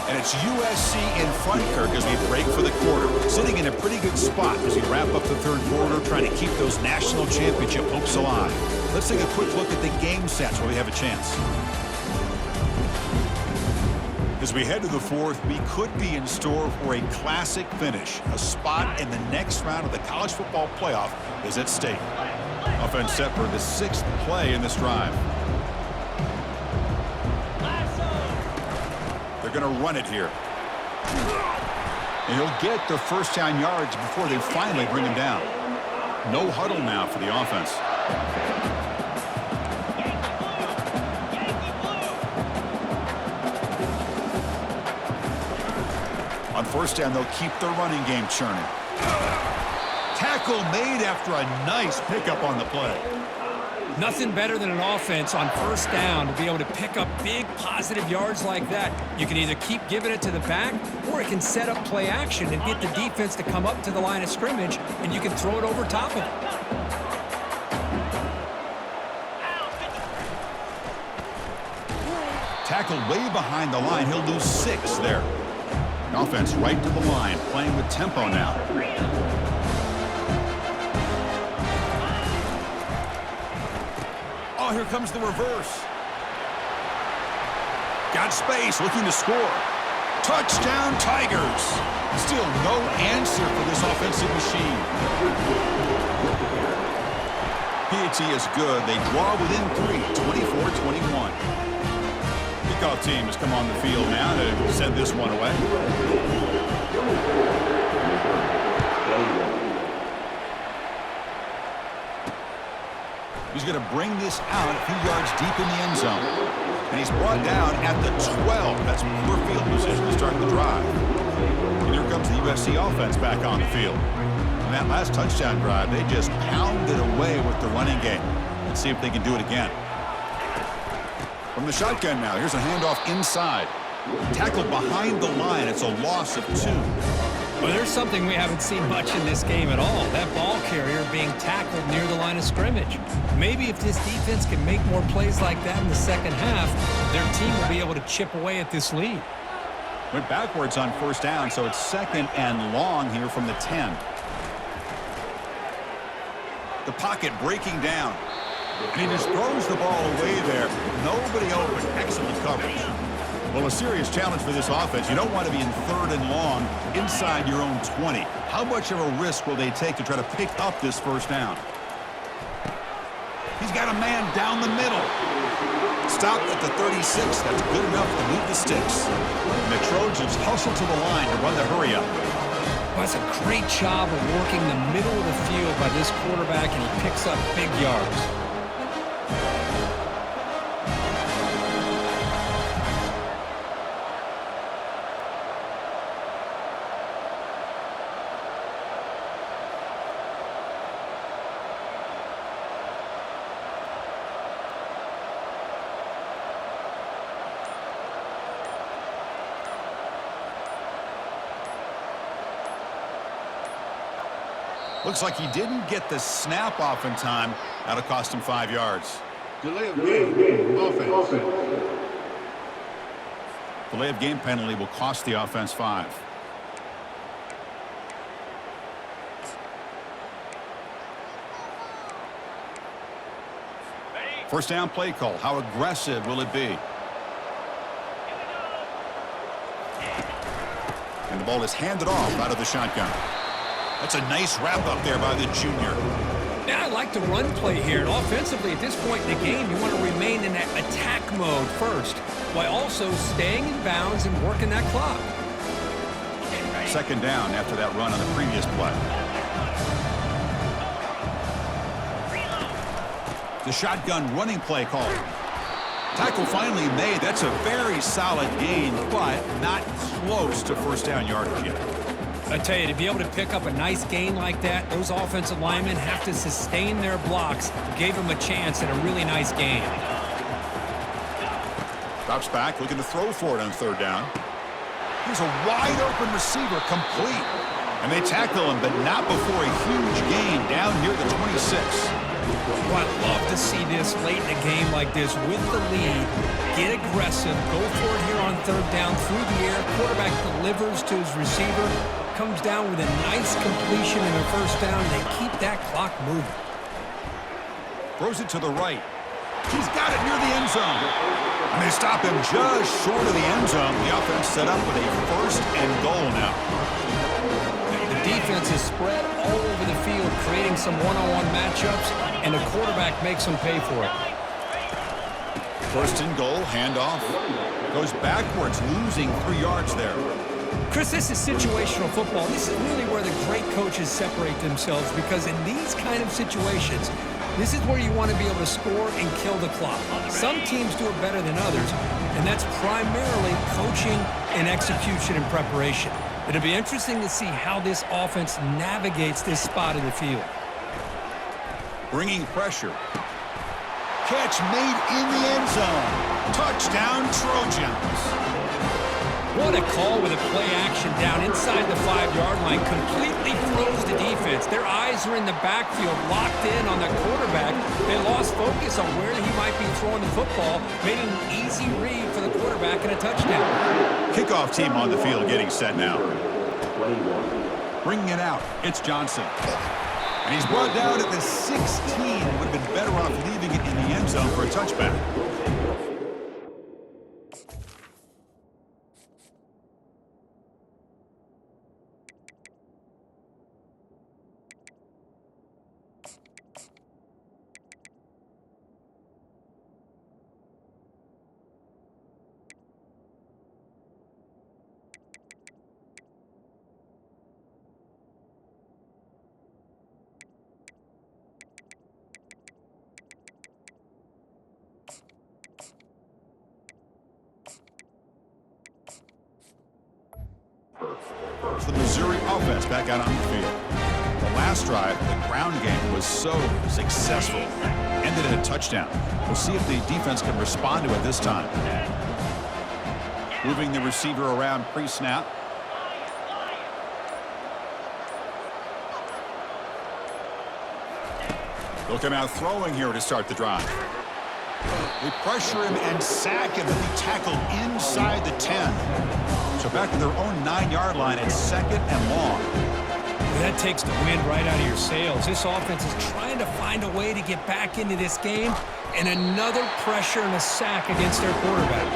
And it's USC in front, Kirk, as we break for the quarter. Sitting in a pretty good spot as we wrap up the third quarter, trying to keep those national championship hopes alive. Let's take a quick look at the game stats while we have a chance. As we head to the fourth, we could be in store for a classic finish. A spot in the next round of the college football playoff is at stake. Offense set for the sixth play in this drive. They're going to run it here. And he'll get the first down yards before they finally bring him down. No huddle now for the offense. On first down, they'll keep the running game churning. Tackle made after a nice pickup on the play. Nothing better than an offense on first down to be able to pick up big positive yards like that. You can either keep giving it to the back, or it can set up play action and get the defense to come up to the line of scrimmage, and you can throw it over top of it. Tackle way behind the line. He'll lose 6 there. Offense right to the line, playing with tempo now. Oh, here comes the reverse. Got space, looking to score. Touchdown, Tigers. Still no answer for this offensive machine. PAT is good. They draw within 3, 24-21. Kickoff team has come on the field now to send this one away. He's going to bring this out a few yards deep in the end zone. And he's brought down at the 12. That's poor field position to start the drive. And here comes the USC offense back on the field. On that last touchdown drive, they just pounded away with the running game. Let's see if they can do it again. From the shotgun now, here's a handoff inside. Tackled behind the line. It's a loss of 2. Well, there's something we haven't seen much in this game at all. That ball carrier being tackled near the line of scrimmage. Maybe if this defense can make more plays like that in the second half, their team will be able to chip away at this lead. Went backwards on first down, so it's second and long here from the 10. The pocket breaking down. And he just throws the ball away there. Nobody open. Excellent coverage. Well, a serious challenge for this offense. You don't want to be in third and long inside your own 20. How much of a risk will they take to try to pick up this first down? He's got a man down the middle. Stopped at the 36. That's good enough to move the sticks. And the Trojans hustle to the line to run the hurry up. Well, that's a great job of working the middle of the field by this quarterback, and he picks up big yards. Looks like he didn't get the snap off in time. That'll cost him 5 yards. Delay of game, offense. Delay of game penalty will cost the offense 5. First down play call. How aggressive will it be? And the ball is handed off out of the shotgun. That's a nice wrap up there by the junior. Yeah, I like the run play here. And offensively, at this point in the game, you want to remain in that attack mode first, while also staying in bounds and working that clock. Second down after that run on the previous play. The shotgun running play call. Tackle finally made. That's a very solid gain, but not close to first down yardage yet. I tell you, to be able to pick up a nice gain like that, those offensive linemen have to sustain their blocks. Gave them a chance at a really nice gain. Drops back, looking to throw for it on third down. Here's a wide open receiver, complete. And they tackle him, but not before a huge gain down near the 26. Well, I love to see this late in a game like this with the lead. Get aggressive, go for it here on third down through the air. Quarterback delivers to his receiver, comes down with a nice completion and a first down. They keep that clock moving. Throws it to the right. He's got it near the end zone. And they stop him just short of the end zone. The offense set up with a first and goal now. The defense is spread all over the field, creating some one-on-one matchups, and the quarterback makes them pay for it. First and goal, handoff. Goes backwards, losing 3 yards there. Chris, this is situational football. This is really where the great coaches separate themselves, because in these kind of situations, this is where you want to be able to score and kill the clock. Some teams do it better than others, and that's primarily coaching and execution and preparation. It'll be interesting to see how this offense navigates this spot in the field. Bringing pressure. Catch made in the end zone. Touchdown, Trojans. What a call with a play action down inside the 5-yard line. Completely throws the defense. Their eyes are in the backfield, locked in on the quarterback. They lost focus on where he might be throwing the football. Made it an easy read for the quarterback and a touchdown. Kickoff team on the field getting set now. Bringing it out. It's Johnson. And he's brought down at the 16. Would have been better off leaving it in the end zone for a touchback. It's the Missouri offense back out on the field. The last drive, the ground game was so successful. Ended in a touchdown. We'll see if the defense can respond to it this time. Moving the receiver around pre-snap. They'll come out throwing here to start the drive. They pressure him and sack him, but he tackled inside the 10. So back to their own 9-yard line, it's second and long. That takes the wind right out of your sails. This offense is trying to find a way to get back into this game, and another pressure and a sack against their quarterback.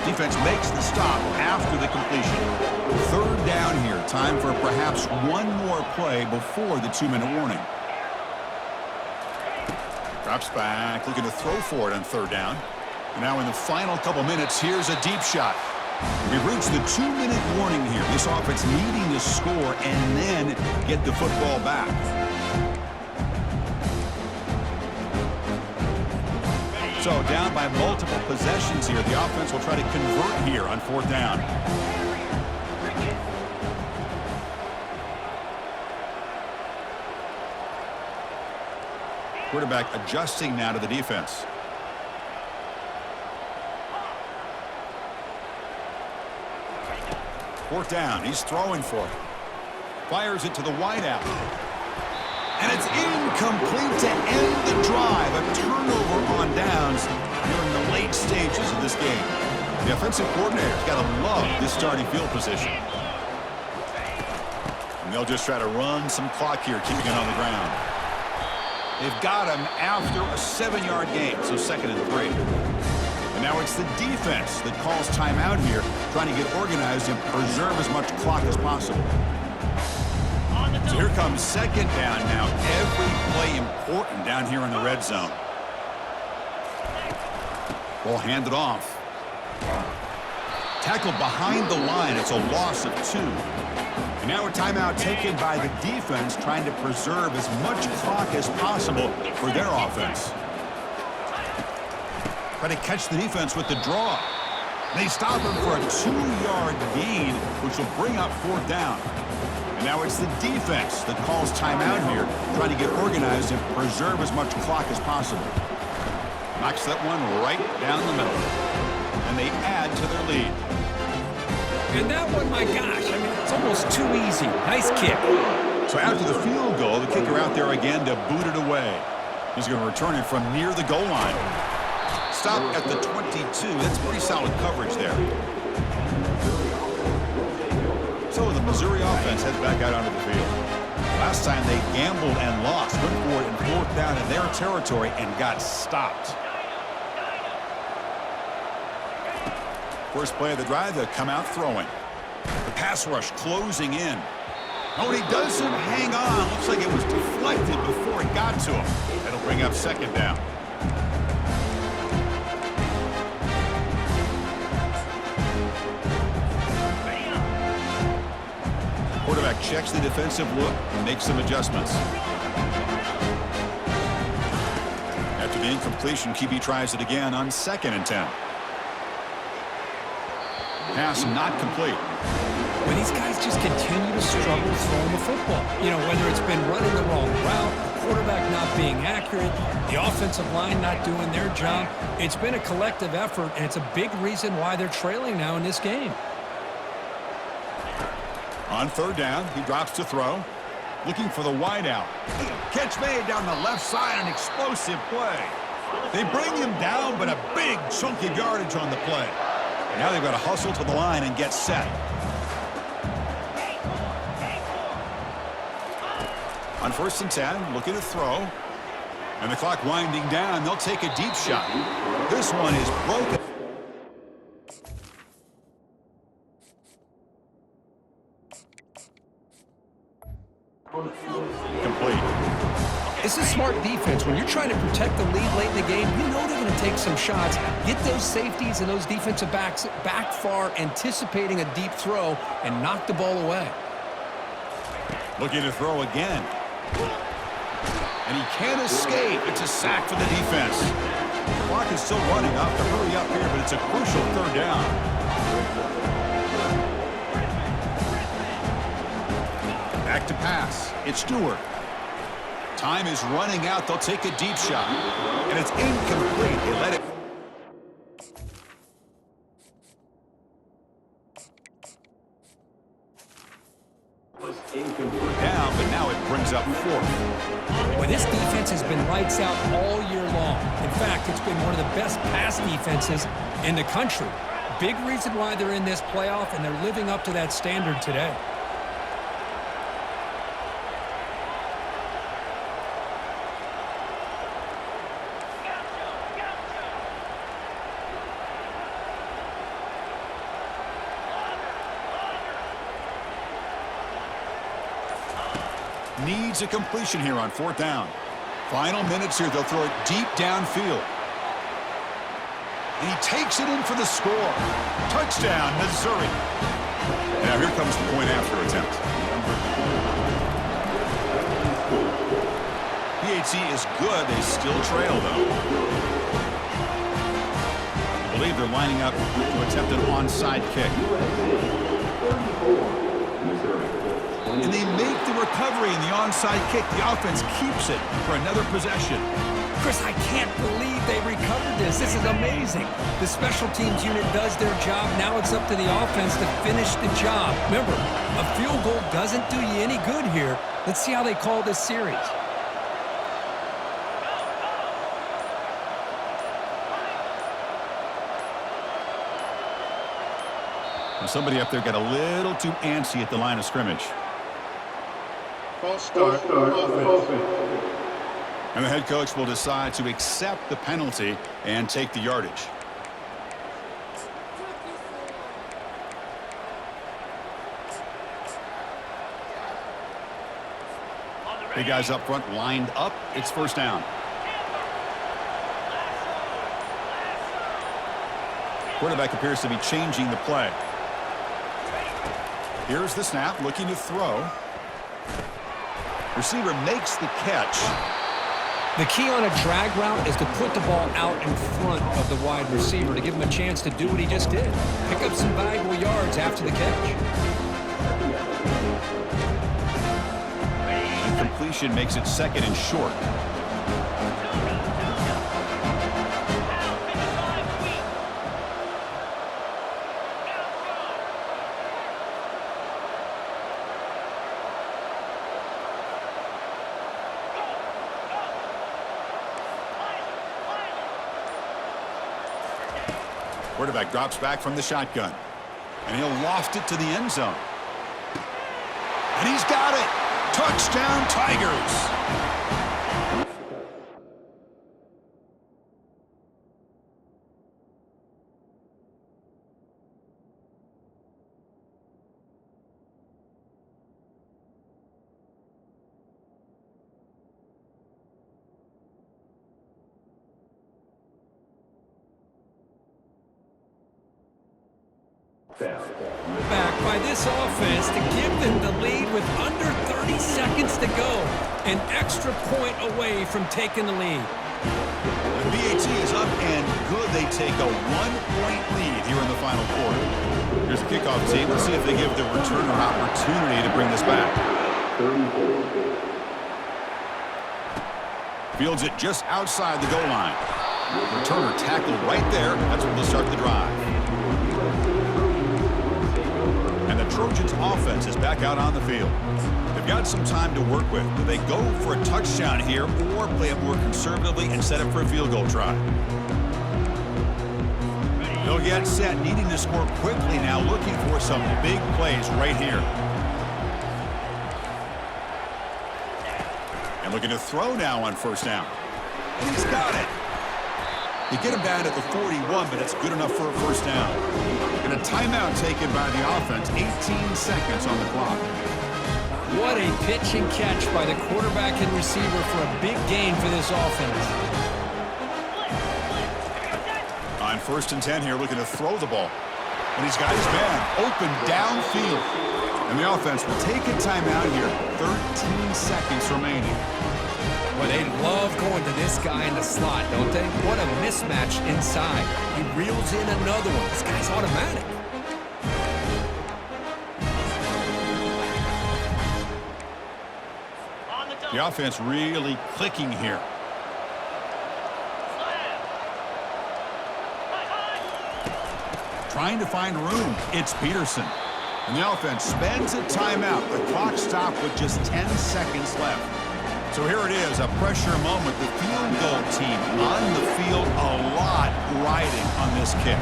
Defense makes the stop after the completion. Third down here, time for perhaps one more play before the 2-minute warning. Drops back, looking to throw for it on third down. And now in the final couple minutes, here's a deep shot. We've reached the 2-minute warning here. This offense needing to score and then get the football back. So down by multiple possessions here. The offense will try to convert here on fourth down. Quarterback adjusting now to the defense. Fourth down. He's throwing for it. Fires it to the wideout. And it's incomplete to end the drive. A turnover on downs here in the late stages of this game. The offensive coordinator's got to love this starting field position. And they'll just try to run some clock here, keeping it on the ground. They've got him after a 7-yard gain, so 2nd and 3. And now it's the defense that calls timeout here, trying to get organized and preserve as much clock as possible. So here comes second down now. Every play important down here in the red zone. Ball handed off. Tackled behind the line. It's a loss of 2. And now a timeout taken by the defense, trying to preserve as much clock as possible for their offense. Try to catch the defense with the draw. They stop him for a 2-yard gain, which will bring up fourth down. And now it's the defense that calls timeout here, trying to get organized and preserve as much clock as possible. Knocks that one right down the middle. And they add to their lead. And that one, my gosh, I mean, It's almost too easy. Nice kick. So after the field goal, the kicker out there again to boot it away. He's going to return it from near the goal line. Stop at the 22. That's pretty solid coverage there. So the Missouri offense heads back out onto the field. Last time they gambled and lost. Went for it in 4th down in their territory and got stopped. First play of the drive, they'll come out throwing. The pass rush closing in. Oh, and he doesn't hang on. Looks like it was deflected before it got to him. That'll bring up 2nd down. Quarterback checks the defensive look and makes some adjustments. After the incompletion, QB tries it again on 2nd and 10. Pass not complete. Well, these guys just continue to struggle throwing the football. You know, whether it's been running the wrong route, the quarterback not being accurate, the offensive line not doing their job. It's been a collective effort, and it's a big reason why they're trailing now in this game. On 3rd down, he drops to throw. Looking for the wideout. Catch made down the left side, an explosive play. They bring him down, but a big chunk of yardage on the play. And now they've got to hustle to the line and get set. On 1st and 10, looking to throw. And the clock winding down, they'll take a deep shot. This one is broken. Complete. This is smart defense. When you're trying to protect the lead late in the game, you know they're going to take some shots. Get those safeties and those defensive backs back far, anticipating a deep throw, and knock the ball away. Looking to throw again. And he can't escape. It's a sack for the defense. The clock is still running. Off to hurry up here, but it's a crucial 3rd down. Back to pass. It's Stewart. Time is running out. They'll take a deep shot. And it's incomplete. They let it. Down, but now it brings up 4th. Well, this defense has been lights out all year long. In fact, it's been one of the best pass defenses in the country. Big reason why they're in this playoff, and they're living up to that standard today. Needs a completion here on 4th down. Final minutes here. They'll throw it deep downfield. And he takes it in for the score. Touchdown, Missouri. Now here comes the point after attempt. PHC is good. They still trail, though. I believe they're lining up to attempt an onside kick. And they make the recovery in the onside kick. The offense keeps it for another possession. Chris, I can't believe they recovered this. This is amazing. The special teams unit does their job. Now it's up to the offense to finish the job. Remember, a field goal doesn't do you any good here. Let's see how they call this series. And somebody up there got a little too antsy at the line of scrimmage. False start. Offense. And the head coach will decide to accept the penalty and take the yardage. Big guys up front lined up. It's 1st down. Quarterback appears to be changing the play. Here's the snap, looking to throw. Receiver makes the catch. The key on a drag route is to put the ball out in front of the wide receiver to give him a chance to do what he just did. Pick up some valuable yards after the catch. And completion makes it 2nd and short. Quarterback drops back from the shotgun. And he'll loft it to the end zone. And he's got it. Touchdown, Tigers. Back by this offense to give them the lead with under 30 seconds to go. An extra point away from taking the lead. The BAT is up and good. They take a 1-point lead here in the final quarter. Here's the kickoff team. Let's see if they give the returner opportunity to bring this back. Fields it just outside the goal line. Returner tackled right there. That's where they'll start the drive. And the Trojans offense is back out on the field. They've got some time to work with. Do they go for a touchdown here or play it more conservatively and set up for a field goal try? They'll get set, needing to score quickly now, looking for some big plays right here. And looking to throw now on first down. And he's got it. They get him down at the 41, but it's good enough for a first down. And a timeout taken by the offense, 18 seconds on the clock. What a pitch and catch by the quarterback and receiver for a big gain for this offense. On 1st and 10 here, looking to throw the ball. And he's got his man open downfield. And the offense will take a timeout here. 13 seconds remaining. Well, they love going to this guy in the slot, don't they? What a mismatch inside. He reels in another one. This guy's automatic. The offense really clicking here. Trying to find room. It's Peterson. And the offense spends a timeout. The clock stopped with just 10 seconds left. So here it is, a pressure moment. The field goal team on the field, a lot riding on this kick.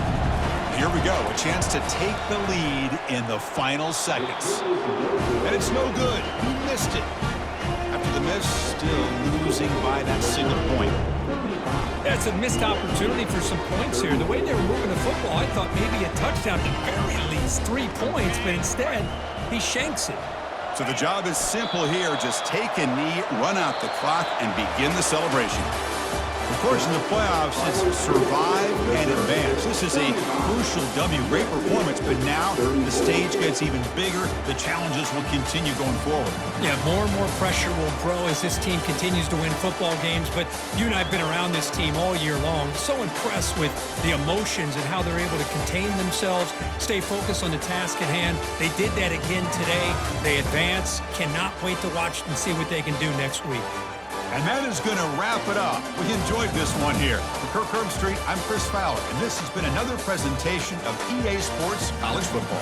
Here we go, a chance to take the lead in the final seconds. And it's no good. He missed it. After the miss, still losing by that single point. That's a missed opportunity for some points here. The way they were moving the football, I thought maybe a touchdown, at the very least 3 points, but instead, he shanks it. So the job is simple here. Just take a knee, run out the clock, and begin the celebration. Of course, in the playoffs, it's survive and advance. This is a crucial W. Great performance, but now the stage gets even bigger. The challenges will continue going forward. Yeah, more and more pressure will grow as this team continues to win football games, but you and I have been around this team all year long. So impressed with the emotions and how they're able to contain themselves, stay focused on the task at hand. They did that again today. They advance. Cannot wait to watch and see what they can do next week. And that is going to wrap it up. We enjoyed this one here. For Kirk Herbstreit, I'm Chris Fowler, and this has been another presentation of EA Sports College Football.